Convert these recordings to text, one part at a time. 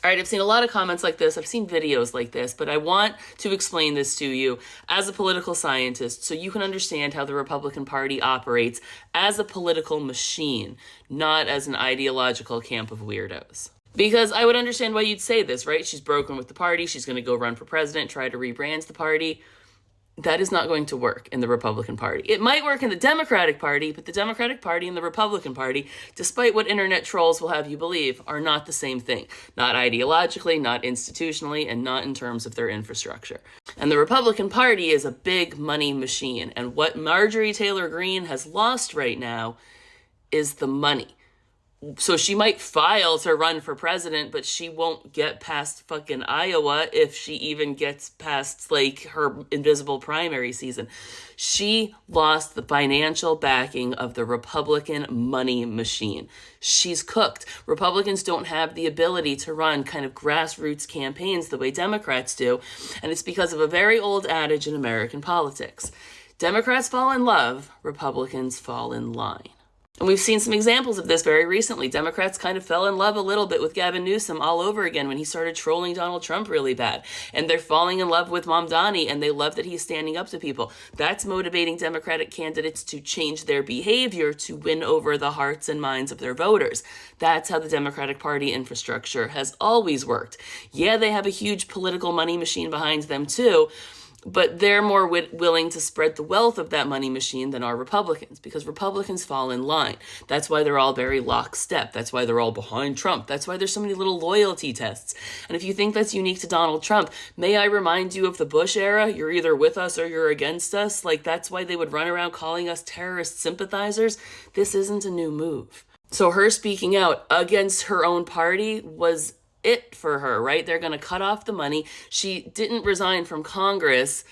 All right, I've seen a lot of comments like this. I've seen videos like this, but I want to explain this to you as a political scientist so you can understand how the Republican Party operates as a political machine, not as an ideological camp of weirdos. Because I would understand why you'd say this, right? She's broken with the party. She's going to go run for president, try to rebrand the party. That is not going to work in the Republican Party. It might work in the Democratic Party, but the Democratic Party and the Republican Party, despite what internet trolls will have you believe, are not the same thing. Not ideologically, not institutionally, and not in terms of their infrastructure. And the Republican Party is a big money machine. And what Marjorie Taylor Greene has lost right now is the money. So she might file to run for president, but she won't get past fucking Iowa if she even gets past, like, her invisible primary season. She lost the financial backing of the Republican money machine. She's cooked. Republicans don't have the ability to run kind of grassroots campaigns the way Democrats do, and it's because of a very old adage in American politics. Democrats fall in love, Republicans fall in line. And we've seen some examples of this very recently. Democrats kind of fell in love a little bit with Gavin Newsom all over again when he started trolling Donald Trump really bad. And they're falling in love with Mamdani, and they love that he's standing up to people. That's motivating Democratic candidates to change their behavior to win over the hearts and minds of their voters. That's how the Democratic Party infrastructure has always worked. Yeah, they have a huge political money machine behind them too, but they're more willing to spread the wealth of that money machine than are Republicans, because Republicans fall in line. That's why they're all very lockstep. That's why they're all behind Trump. That's why there's so many little loyalty tests. And if you think that's unique to Donald Trump, may I remind you of the Bush era? You're either with us or you're against us. Like, that's why they would run around calling us terrorist sympathizers. This isn't a new move. So her speaking out against her own party was it for her, right? They're going to cut off the money. She didn't resign from Congress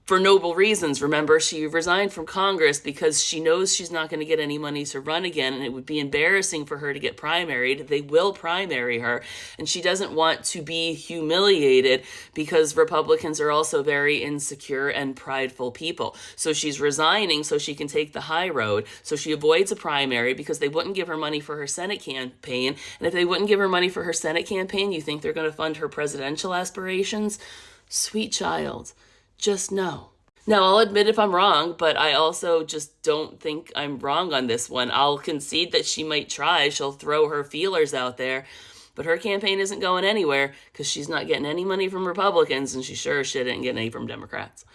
for noble reasons. Remember, she resigned from Congress because she knows she's not going to get any money to run again, and it would be embarrassing for her to get primaried. They will primary her, and she doesn't want to be humiliated because Republicans are also very insecure and prideful people. So she's resigning so she can take the high road. So she avoids a primary because they wouldn't give her money for her Senate campaign. And if they wouldn't give her money for her Senate campaign, you think they're going to fund her presidential aspirations? Sweet child. Just no. Now, I'll admit if I'm wrong, but I also just don't think I'm wrong on this one. I'll concede that she might try. She'll throw her feelers out there, but her campaign isn't going anywhere because she's not getting any money from Republicans, and she sure as shit ain't getting any from Democrats.